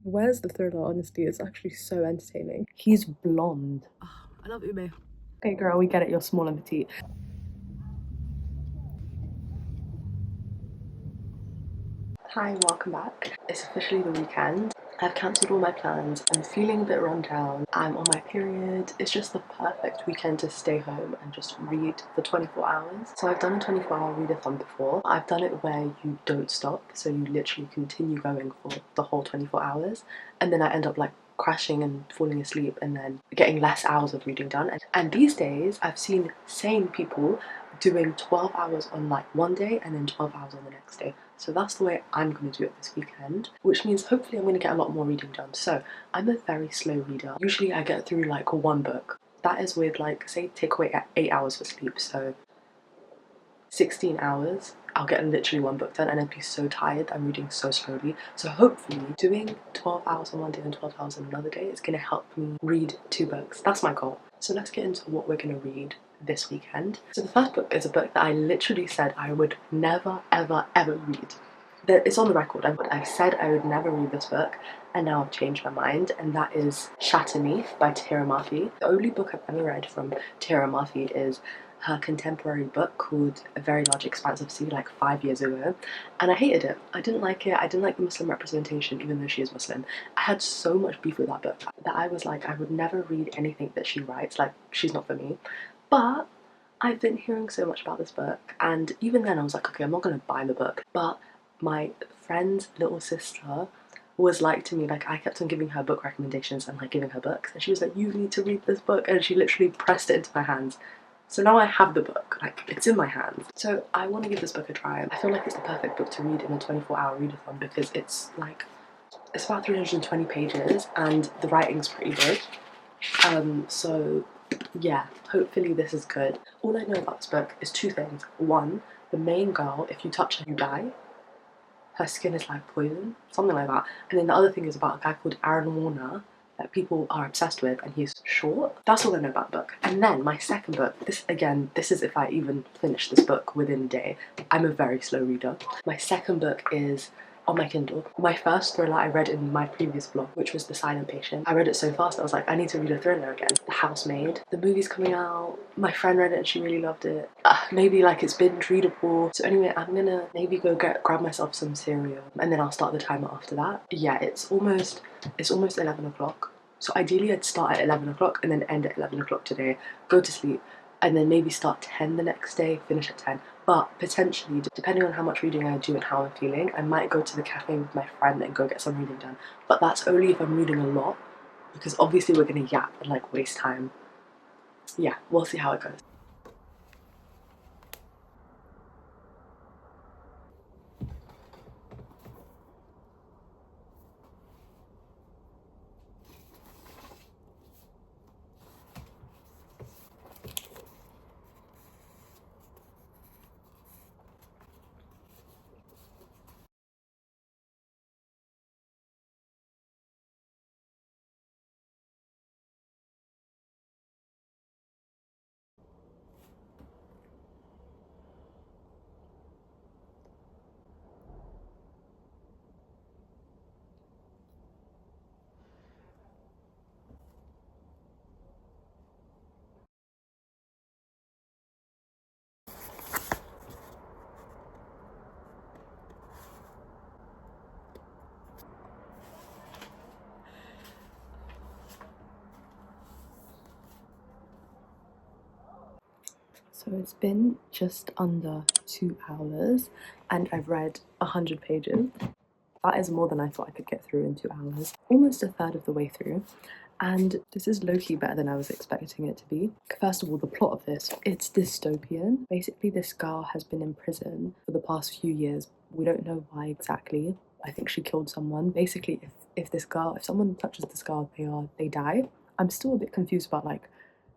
Where's the thriller, honestly? It's actually so entertaining. He's blonde. Oh, I love Ube. Okay, girl, we get it. You're small and petite. Hi, welcome back. It's officially the weekend. I've cancelled all my plans. I'm feeling a bit run down. I'm on my period. It's just the perfect weekend to stay home and just read for 24 hours. So I've done a 24-hour readathon before. I've done it where you don't stop, so you literally continue going for the whole 24 hours. And then I end up like crashing and falling asleep and then getting less hours of reading done. And these days I've seen sane people doing 12 hours on like one day and then 12 hours on the next day. So that's the way I'm going to do it this weekend, which means hopefully I'm going to get a lot more reading done. So I'm a very slow reader. Usually I get through like one book. That is with like, say, take away 8 hours for sleep, so 16 hours. I'll get literally one book done and I'd be so tired. I'm reading so slowly. So hopefully doing 12 hours on one day and 12 hours on another day is going to help me read 2 books. That's my goal. So let's get into what we're going to read this weekend. So the first book is a book that I literally said I would never, ever, ever read. It's on the record. I've said I would never read this book, and now I've changed my mind, and that is Shatter Me by Tara Murphy. The only book I've ever read from Tara Murphy is her contemporary book called A Very Large Expanse of Sea, like 5 years ago, and I hated it. I didn't like it. I didn't like the Muslim representation, even though she is Muslim. I had so much beef with that book that I was like, I would never read anything that she writes. Like, she's not for me. But I've been hearing so much about this book, and even then I was like, okay, I'm not gonna buy the book. But my friend's little sister was like to me, like I kept on giving her book recommendations and like giving her books, and she was like, you need to read this book, and she literally pressed it into my hands. So now I have the book, like it's in my hands. So I want to give this book a try. I feel like it's the perfect book to read in a 24-hour readathon because it's about 320 pages and the writing's pretty good. So yeah, hopefully this is good. All I know about this book is 2 things. One, the main girl, if you touch her, you die. Her skin is like poison, something like that. And then the other thing is about a guy called Aaron Warner that people are obsessed with, and he's short. That's all I know about the book. And then my second book, this is if I even finish this book within a day. I'm a very slow reader. My second book is on my Kindle. My first thriller I read in my previous vlog, which was The Silent Patient. I read it so fast I was like, I need to read a thriller again. The Housemaid. The movie's coming out. My friend read it and she really loved it. Maybe like it's binge readable. So anyway, I'm gonna maybe go grab myself some cereal and then I'll start the timer after that. Yeah, it's almost 11 o'clock. So ideally I'd start at 11 o'clock and then end at 11 o'clock today, go to sleep, and then maybe start 10 the next day, finish at 10. But potentially, depending on how much reading I do and how I'm feeling, I might go to the cafe with my friend and go get some reading done. But that's only if I'm reading a lot, because obviously we're gonna yap and like waste time. Yeah, we'll see how it goes. So it's been just under 2 hours and I've read 100 pages. That is more than I thought I could get through in 2 hours. Almost a third of the way through. And this is low-key better than I was expecting it to be. First of all, the plot of this, it's dystopian. Basically, this girl has been in prison for the past few years. We don't know why exactly. I think she killed someone. Basically, if someone touches this girl, they die. I'm still a bit confused about like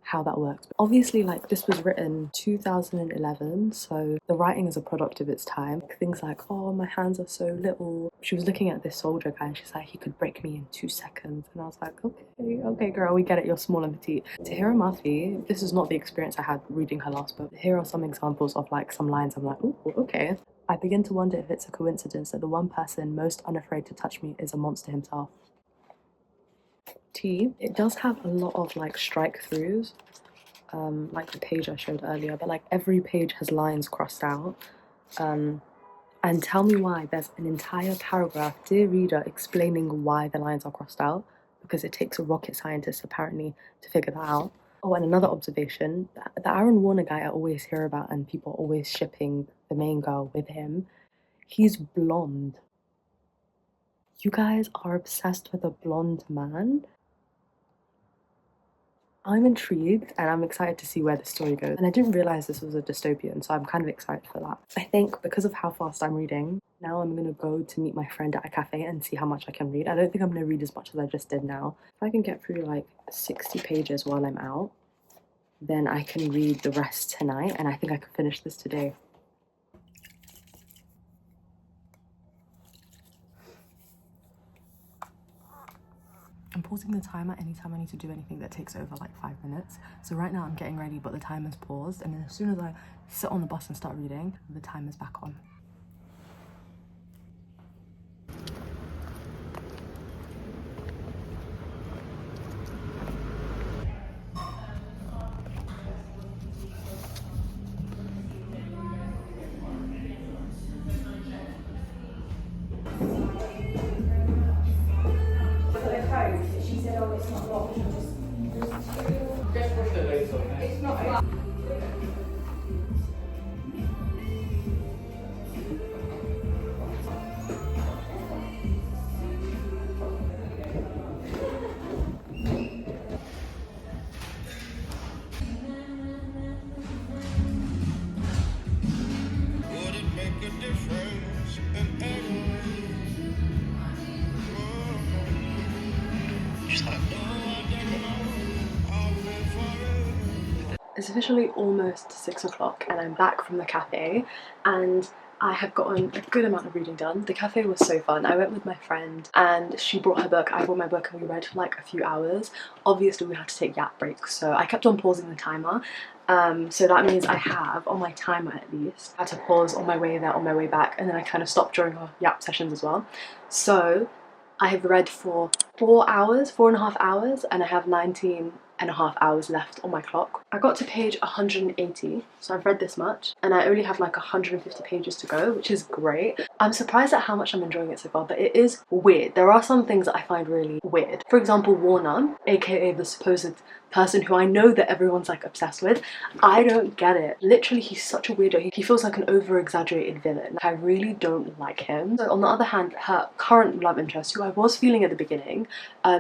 how that works. But obviously, like this was written 2011, so the writing is a product of its time. Things like, oh, my hands are so little. She was looking at this soldier guy and she's like, he could break me in 2 seconds. And I was like, okay, girl, we get it. You're small and petite. Tahira Mafi, this is not the experience I had reading her last book. Here are some examples of like some lines I'm like, oh, okay. I begin to wonder if it's a coincidence that the one person most unafraid to touch me is a monster himself. tea. It does have a lot of like strike throughs, like the page I showed earlier, but like every page has lines crossed out. And tell me why there's an entire paragraph, dear reader, explaining why the lines are crossed out, because it takes a rocket scientist apparently to figure that out. Oh, and another observation, the Aaron Warner guy I always hear about and people are always shipping the main girl with him, he's blonde. You guys are obsessed with a blonde man? I'm intrigued and I'm excited to see where the story goes. And I didn't realize this was a dystopian, so I'm kind of excited for that. I think because of how fast I'm reading, now I'm gonna go to meet my friend at a cafe and see how much I can read. I don't think I'm gonna read as much as I just did now. If I can get through like 60 pages while I'm out, then I can read the rest tonight and I think I can finish this today. I'm pausing the timer anytime I need to do anything that takes over like 5 minutes. So right now I'm getting ready, but the timer's paused. And then as soon as I sit on the bus and start reading, the timer's back on. She said, oh, it's not locked. It's not locked. Would it make a difference in any way? It's officially almost 6 o'clock and I'm back from the cafe and I have gotten a good amount of reading done. The cafe was so fun. I went with my friend and she brought her book, I brought my book and we read for like a few hours. Obviously we had to take yap breaks, so I kept on pausing the timer. So that means I have, on my timer at least, had to pause on my way there, on my way back, and then I kind of stopped during our yap sessions as well. So I have read for 4.5 hours, and I have 19.5 hours left on my clock. I got to page 180, so I've read this much, and I only have like 150 pages to go, which is great. I'm surprised at how much I'm enjoying it so far, but it is weird. There are some things that I find really weird. For example, Warner, aka the supposed person who I know that everyone's like obsessed with, I don't get it. Literally, he's such a weirdo. He feels like an over-exaggerated villain. I really don't like him. So on the other hand, her current love interest, who I was feeling at the beginning,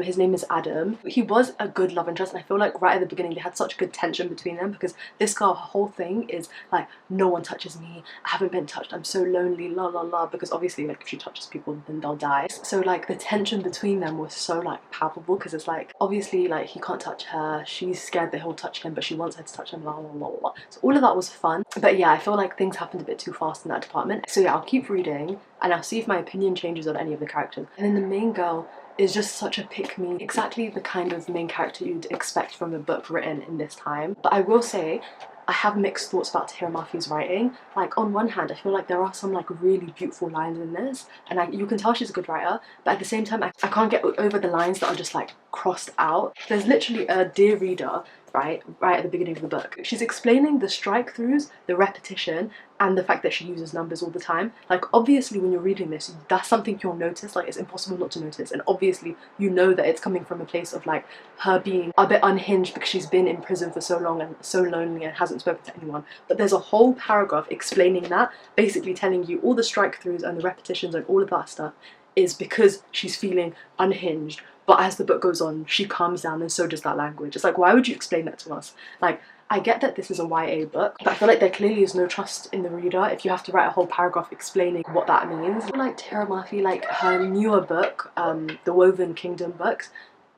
his name is Adam. He was a good love interest and I feel like right at the beginning they had such good tension between them because this girl, her whole thing is like, no one touches me, I haven't been touched, I'm so lonely, la la la, because obviously like if she touches people then they'll die. So like the tension between them was so like palpable because it's like obviously like he can't touch her, she's scared that he'll touch him but she wants her to touch him, la la la la. So all of that was fun, but yeah, I feel like things happened a bit too fast in that department. So yeah, I'll keep reading and I'll see if my opinion changes on any of the characters. And then the main girl is just such a pick-me, exactly the kind of main character you'd expect from a book written in this time. But I will say, I have mixed thoughts about Tahira Mafi's writing. Like on one hand, I feel like there are some like really beautiful lines in this, and you can tell she's a good writer, but at the same time, I can't get over the lines that are just like crossed out. There's literally a dear reader, right at the beginning of the book. She's explaining the strike-throughs, the repetition, and the fact that she uses numbers all the time. Like obviously when you're reading this, that's something you'll notice, like it's impossible not to notice, and obviously you know that it's coming from a place of like her being a bit unhinged because she's been in prison for so long and so lonely and hasn't spoken to anyone. But there's a whole paragraph explaining that, basically telling you all the strike-throughs and the repetitions and all of that stuff is because she's feeling unhinged. But as the book goes on, she calms down and so does that language. It's like, why would you explain that to us? Like, I get that this is a YA book, but I feel like there clearly is no trust in the reader if you have to write a whole paragraph explaining what that means. I feel like Tahira Mafi, like her newer book, the Woven Kingdom books,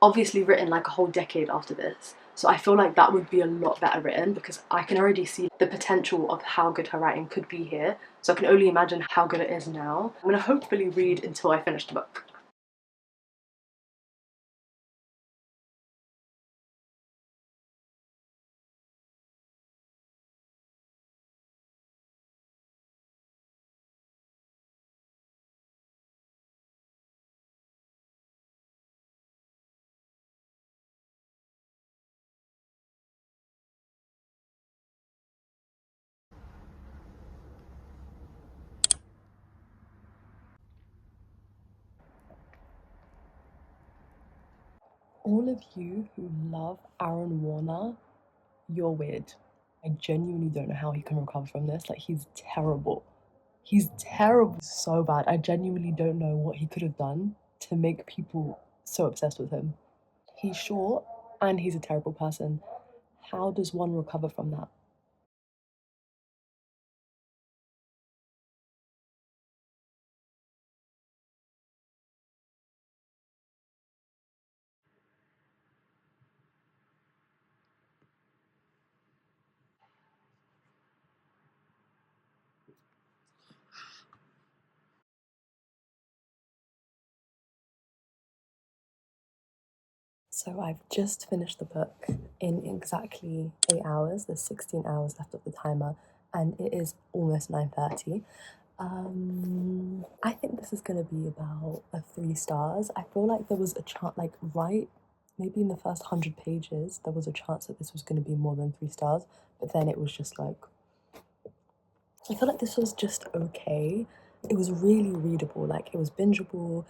obviously written like a whole decade after this. So I feel like that would be a lot better written because I can already see the potential of how good her writing could be here. So I can only imagine how good it is now. I'm gonna hopefully read until I finish the book. all of you who love Aaron Warner, you're weird. I genuinely don't know how he can recover from this. Like, he's terrible. He's terrible. So bad. I genuinely don't know what he could have done to make people so obsessed with him. He's short and he's a terrible person. How does one recover from that? So I've just finished the book in exactly 8 hours. There's 16 hours left of the timer and it is almost 9:30. I think this is gonna be about a 3 stars. I feel like there was a chance, like right, maybe in the first 100 pages, there was a chance that this was gonna be more than 3 stars, but then it was just like, I feel like this was just okay. It was really readable, like it was bingeable.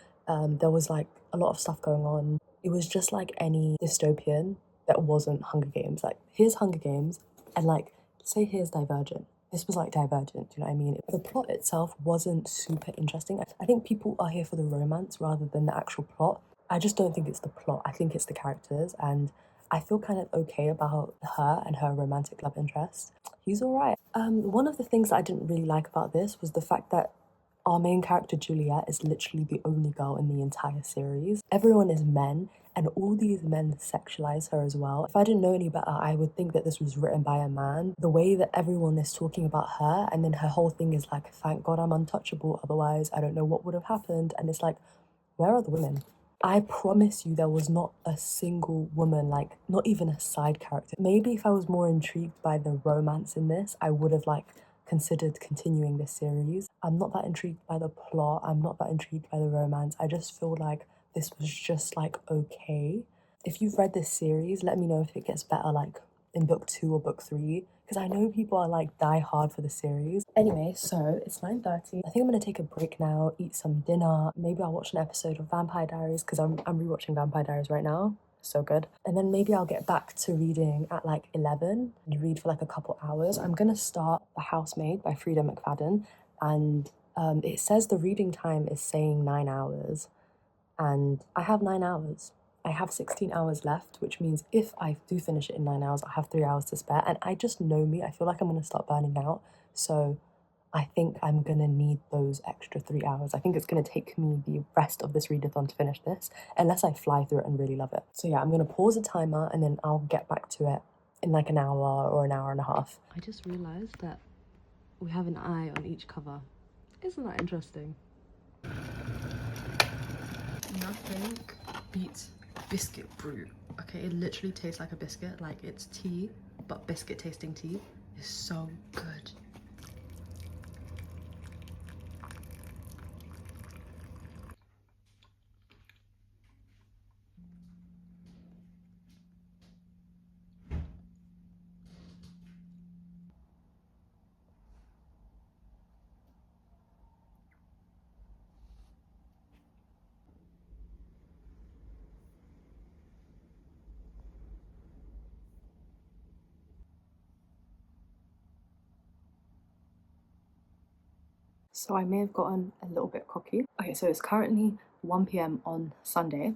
There was like a lot of stuff going on. It was just like any dystopian that wasn't Hunger Games. Like here's Hunger Games, and like say here's Divergent. This was like Divergent, do you know what I mean? The plot itself wasn't super interesting. I think people are here for the romance rather than the actual plot. I just don't think it's the plot. I think it's the characters, and I feel kind of okay about her and her romantic love interest. He's alright. One of the things that I didn't really like about this was the fact that our main character Juliet is literally the only girl in the entire series. Everyone is men, and all these men sexualize her as well. If I didn't know any better, I would think that this was written by a man. The way that everyone is talking about her, and then her whole thing is like, thank God I'm untouchable, otherwise I don't know what would have happened. And it's like, where are the women? I promise you there was not a single woman, like not even a side character. Maybe if I was more intrigued by the romance in this, I would have like considered continuing this series. I'm not that intrigued by the plot, I'm not that intrigued by the romance. I just feel like this was just like okay. If you've read this series, let me know if it gets better like in book 2 or book 3, because I know people are like die hard for the series. Anyway, so it's 9:30. I think I'm gonna take a break now, eat some dinner. Maybe I'll watch an episode of Vampire Diaries because I'm rewatching Vampire Diaries right now. So good. And then maybe I'll get back to reading at like 11 and read for like a couple hours. I'm gonna start The Housemaid by Frida McFadden, and it says the reading time is saying 9 hours, and I have 9 hours. I have 16 hours left, which means if I do finish it in 9 hours, I have 3 hours to spare. And I just know me, I feel like I'm gonna start burning out. So I think I'm gonna need those extra 3 hours. I think it's gonna take me the rest of this readathon to finish this, unless I fly through it and really love it. So yeah, I'm gonna pause the timer and then I'll get back to it in like an hour or an hour and a half. I just realized that we have an eye on each cover. Isn't that interesting? Nothing beats biscuit brew. Okay, it literally tastes like a biscuit, like it's tea, but biscuit tasting tea is so good. So I may have gotten a little bit cocky. Okay, so it's currently 1 p.m. on Sunday,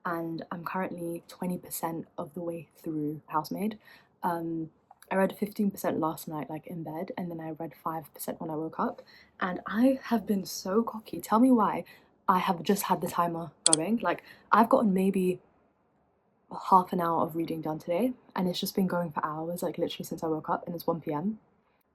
and I'm currently 20% of the way through Housemaid. I read 15% last night, like in bed, and then I read 5% when I woke up, and I have been so cocky. Tell me why. I have just had the timer going. Like, I've gotten maybe half an hour of reading done today, and it's just been going for hours, like literally since I woke up, and it's 1 p.m.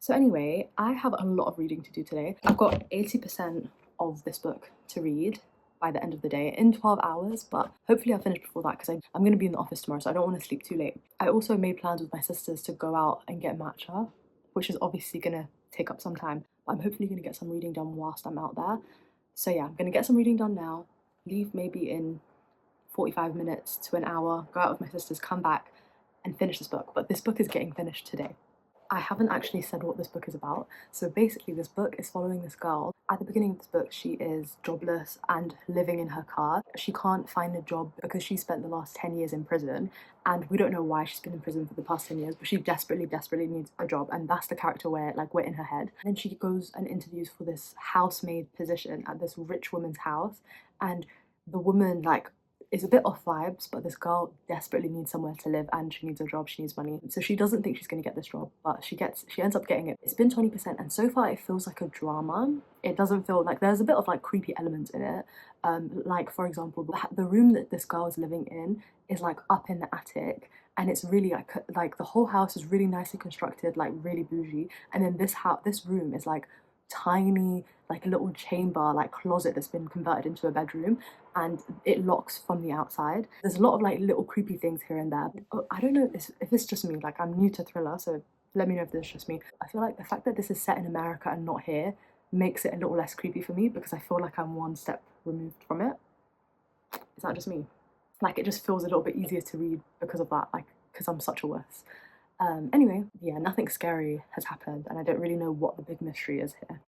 So anyway, I have a lot of reading to do today. I've got 80% of this book to read by the end of the day in 12 hours, but hopefully I'll finish before that because I'm going to be in the office tomorrow, so I don't want to sleep too late. I also made plans with my sisters to go out and get matcha, which is obviously going to take up some time, but I'm hopefully going to get some reading done whilst I'm out there. So yeah, I'm going to get some reading done now, leave maybe in 45 minutes to an hour, go out with my sisters, come back and finish this book. But this book is getting finished today. I haven't actually said what this book is about. So basically, this book is following this girl. At the beginning of this book, she is jobless and living in her car. She can't find a job because she spent the last 10 years in prison. And we don't know why she's been in prison for the past 10 years, but she desperately, desperately needs a job. And that's the character where, like, we're in her head. And then she goes and interviews for this housemaid position at this rich woman's house. And the woman, like, is a bit off vibes, but this girl desperately needs somewhere to live and she needs a job, she needs money. So she doesn't think she's gonna get this job, but she ends up getting it. It's been 20%, and so far it feels like a drama. It doesn't feel like there's a bit of like creepy elements in it. Like for example, the room that this girl is living in is like up in the attic, and it's really like the whole house is really nicely constructed, like really bougie. And then this room is like tiny, like a little chamber, like closet that's been converted into a bedroom, and it locks from the outside. There's a lot of like little creepy things here and there. I don't know if it's just me, like I'm new to thriller, so let me know if this is just me. I feel like the fact that this is set in America and not here makes it a little less creepy for me because I feel like I'm one step removed from it. Is that just me? Like it just feels a little bit easier to read because of that, like because I'm such a wuss. Anyway, yeah, nothing scary has happened and I don't really know what the big mystery is here.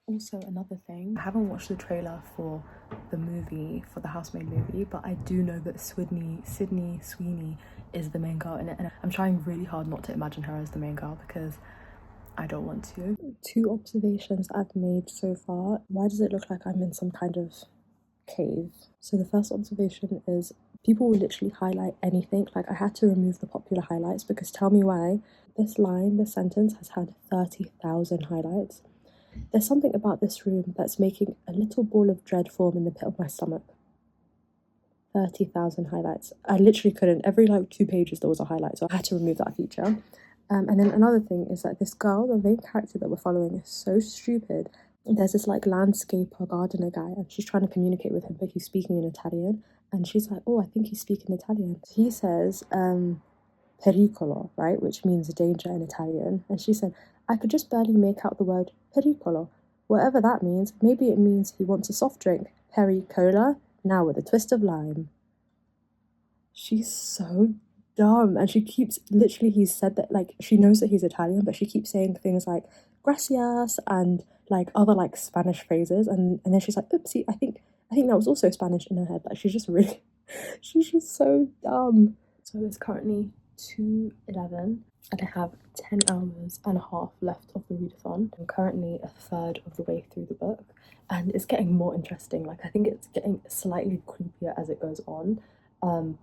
Also, another thing, I haven't watched the trailer for the movie, for the Housemaid movie, but I do know that Sydney Sweeney is the main girl in it, and I'm trying really hard not to imagine her as the main girl because I don't want to. Two observations I've made so far. Why does it look like I'm in some kind of cave? So the first observation is people will literally highlight anything. Like I had to remove the popular highlights because tell me why. This sentence has had 30,000 highlights. There's something about this room that's making a little ball of dread form in the pit of my stomach. 30,000 highlights. I literally couldn't. Every like 2 pages there was a highlight, so I had to remove that feature. And then another thing is that this girl, the main character that we're following, is so stupid. There's this like landscaper gardener guy, and she's trying to communicate with him, but he's speaking in Italian. And she's like, "Oh, I think he's speaking Italian." He says, pericolo, right, which means danger in Italian. And she said, I could just barely make out the word pericolo. Whatever that means, maybe it means he wants a soft drink. Peri-cola, now with a twist of lime. She's so dumb. And she keeps, literally, he's said that, like, she knows that he's Italian, but she keeps saying things like gracias and, like, other, like, Spanish phrases. And then she's like, oopsie, I think that was also Spanish in her head. Like, she's just really, she's just so dumb. So it's currently 2:11 and I have 10 hours and a half left of the readathon. I'm currently a third of the way through the book and it's getting more interesting. Like I think it's getting slightly creepier as it goes on,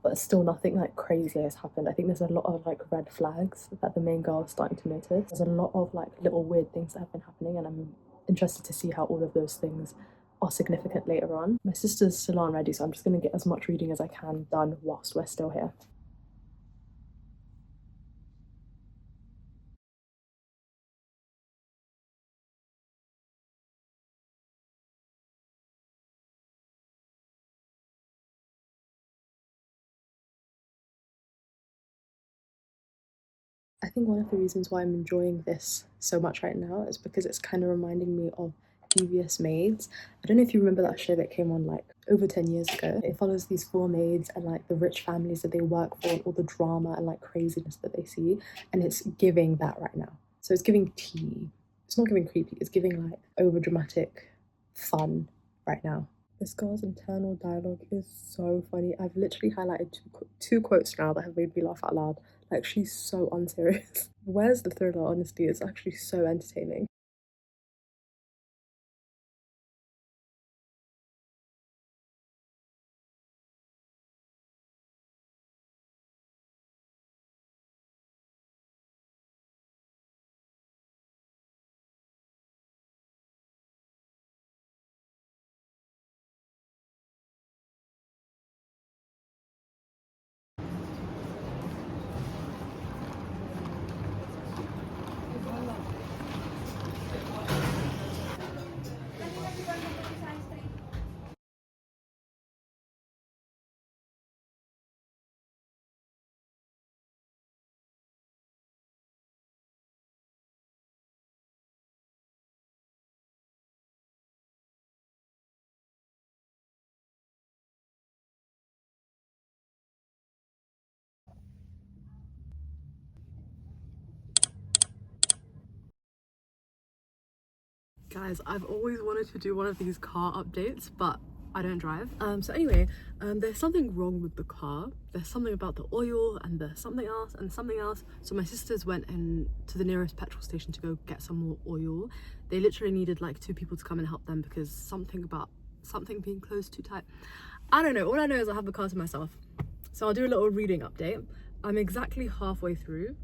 but still nothing like crazy has happened. I think there's a lot of like red flags that the main girl is starting to notice. There's a lot of like little weird things that have been happening and I'm interested to see how all of those things are significant later on. My sister's still aren't ready, so I'm just going to get as much reading as I can done whilst we're still here. I think one of the reasons why I'm enjoying this so much right now is because it's kind of reminding me of Devious Maids. I don't know if you remember that show that came on like over 10 years ago. It follows these four maids and like the rich families that they work for and all the drama and like craziness that they see. And it's giving that right now. So it's giving tea. It's not giving creepy, it's giving like over dramatic fun right now. This girl's internal dialogue is so funny. I've literally highlighted two quotes now that have made me laugh out loud. Like, she's so unserious. Where's the thriller, honestly? It's actually so entertaining. Guys, I've always wanted to do one of these car updates, but I don't drive. So anyway, there's something wrong with the car. There's something about the oil and there's something else and something else. So my sisters went in to the nearest petrol station to go get some more oil. They literally needed like 2 people to come and help them because something about something being closed too tight. I don't know. All I know is I have the car to myself. So I'll do a little reading update. I'm exactly halfway through.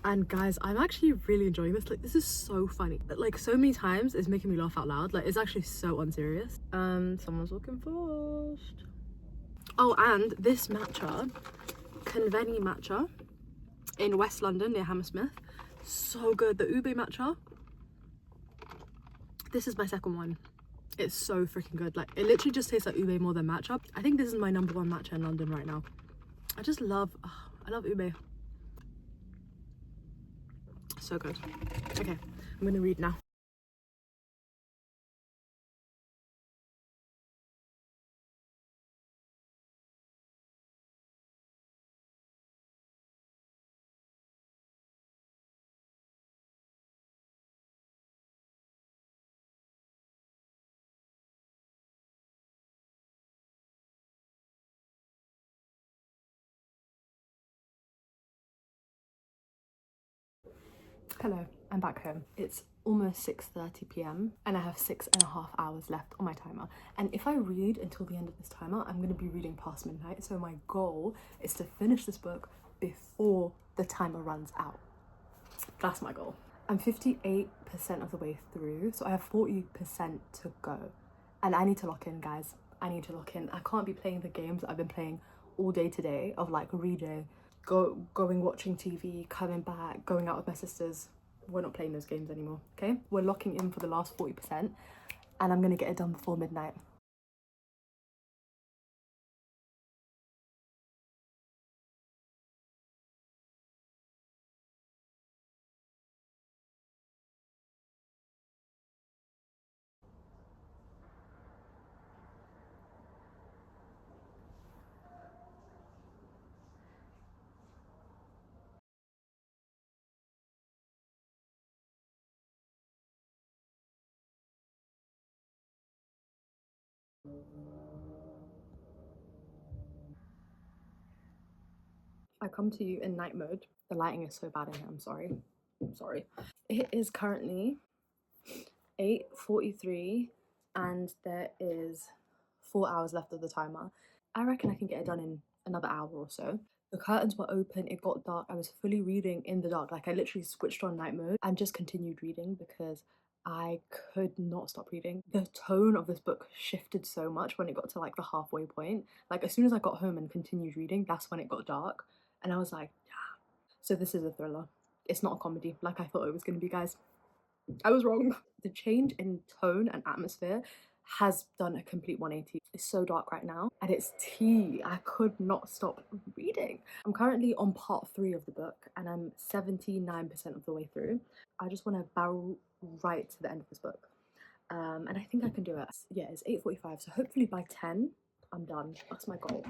And guys, I'm actually really enjoying this. Like, this is so funny. Like, so many times it's making me laugh out loud. Like, it's actually so unserious. Someone's looking first. Oh, and this matcha, Conveni matcha in West London near Hammersmith. So good. The ube matcha. This is my second one. It's so freaking good. Like, it literally just tastes like ube more than matcha. I think this is my number 1 matcha in London right now. I just love, I love ube. So good. Okay, I'm gonna read now. Hello, I'm back home. It's almost 6:30 p.m. and I have 6.5 hours left on my timer. And if I read until the end of this timer, I'm gonna be reading past midnight. So my goal is to finish this book before the timer runs out. That's my goal. I'm 58% of the way through, so I have 40% to go. And I need to lock in, guys. I need to lock in. I can't be playing the games that I've been playing all day today of like reading, going watching TV, coming back, going out with my sisters. We're not playing those games anymore, okay? We're locking in for the last 40% and I'm gonna get it done before midnight. I come to you in night mode. The lighting is so bad in here, I'm sorry. I'm sorry. It is currently 8:43 and there is 4 hours left of the timer. I reckon I can get it done in another hour or so. The curtains were open, it got dark. I was fully reading in the dark. Like I literally switched on night mode and just continued reading because I could not stop reading. The tone of this book shifted so much when it got to like the halfway point. Like as soon as I got home and continued reading, that's when it got dark. And I was like, yeah. So this is a thriller. It's not a comedy like I thought it was going to be, guys. I was wrong. The change in tone and atmosphere has done a complete 180. It's so dark right now and it's tea. I could not stop reading. I'm currently on part 3 of the book and I'm 79% of the way through. I just want to barrel right to the end of this book. And I think I can do it. Yeah, it's 8:45, so hopefully by 10 I'm done. That's my goal.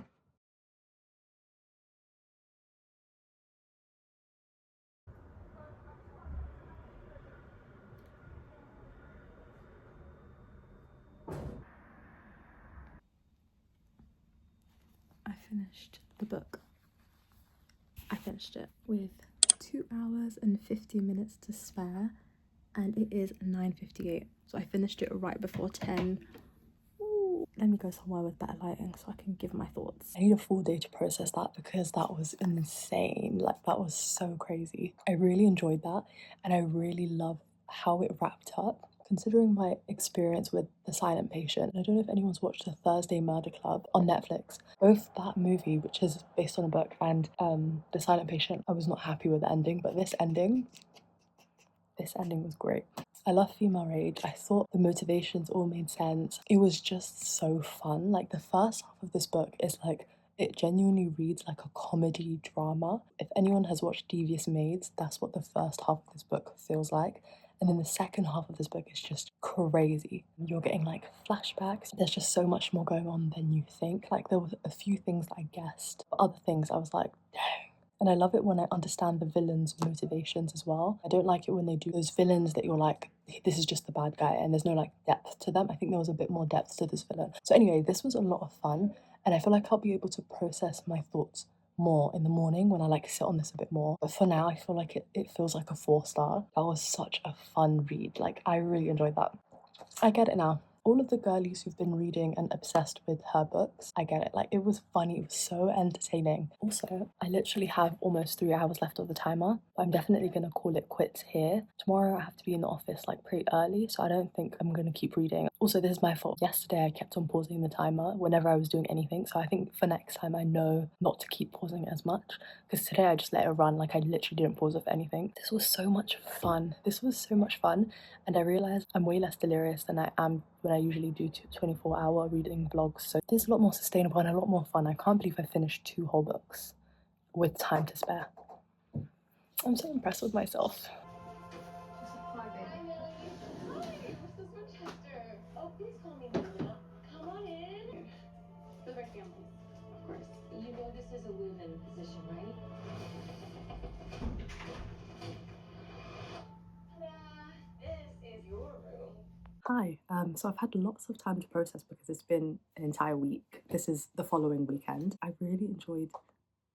I finished the book. I finished it with 2 hours and 50 minutes to spare and it is 9:58, so I finished it right before 10. Ooh. Let me go somewhere with better lighting so I can give my thoughts. I need a full day to process that because that was insane. Like that was so crazy. I really enjoyed that and I really love how it wrapped up. Considering my experience with The Silent Patient, I don't know if anyone's watched The Thursday Murder Club on Netflix. Both that movie, which is based on a book, and The Silent Patient, I was not happy with the ending, but this ending was great. I love female rage. I thought the motivations all made sense. It was just so fun. Like the first half of this book is like, it genuinely reads like a comedy drama. If anyone has watched Devious Maids, that's what the first half of this book feels like. And then the second half of this book is just crazy. You're getting like flashbacks. There's just so much more going on than you think. Like there were a few things that I guessed, but other things I was like, dang. And I love it when I understand the villain's motivations as well. I don't like it when they do those villains that you're like, this is just the bad guy and there's no like depth to them. I think there was a bit more depth to this villain. So anyway, this was a lot of fun and I feel like I'll be able to process my thoughts more in the morning when I like sit on this a bit more. But for now, I feel like it feels like a 4-star. That was such a fun read. Like I really enjoyed that. I get it now. All of the girlies who've been reading and obsessed with her books, I get it. Like, it was funny, it was so entertaining. Also, I literally have almost 3 hours left of the timer, but I'm definitely gonna call it quits here. Tomorrow I have to be in the office like pretty early, so I don't think I'm gonna keep reading. Also, this is my fault. Yesterday I kept on pausing the timer whenever I was doing anything, so I think for next time I know not to keep pausing as much, because today I just let it run, like I literally didn't pause it for anything. This was so much fun. This was so much fun, and I realized I'm way less delirious than I am when I usually do 24-hour reading vlogs. So this is a lot more sustainable and a lot more fun. I can't believe I finished 2 whole books with time to spare. I'm so impressed with myself. This is a live-in position, right? This is your room. Hi, so I've had lots of time to process because it's been an entire week. This is the following weekend. I really enjoyed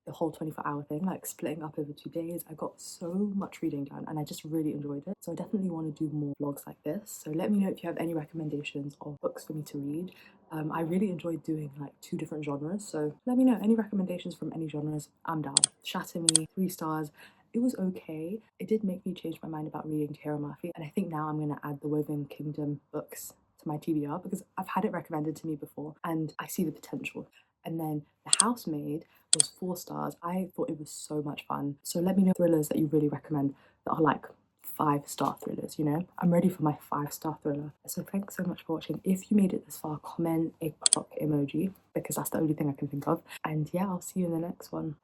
the whole 24-hour thing, like splitting up over 2 days. I got so much reading done and I just really enjoyed it. So I definitely want to do more vlogs like this. So let me know if you have any recommendations of books for me to read. I really enjoyed doing like 2 different genres. So let me know any recommendations from any genres. I'm down. Shatter Me, 3 stars. It was okay. It did make me change my mind about reading Tara Murphy. And I think now I'm going to add the Woven Kingdom books to my TBR because I've had it recommended to me before and I see the potential. And then The Housemaid was 4 stars. I thought it was so much fun. So let me know thrillers that you really recommend that are like 5-star thrillers, you know? I'm ready for my 5-star thriller. So thanks so much for watching. If you made it this far, comment a clock emoji because that's the only thing I can think of. And yeah, I'll see you in the next one.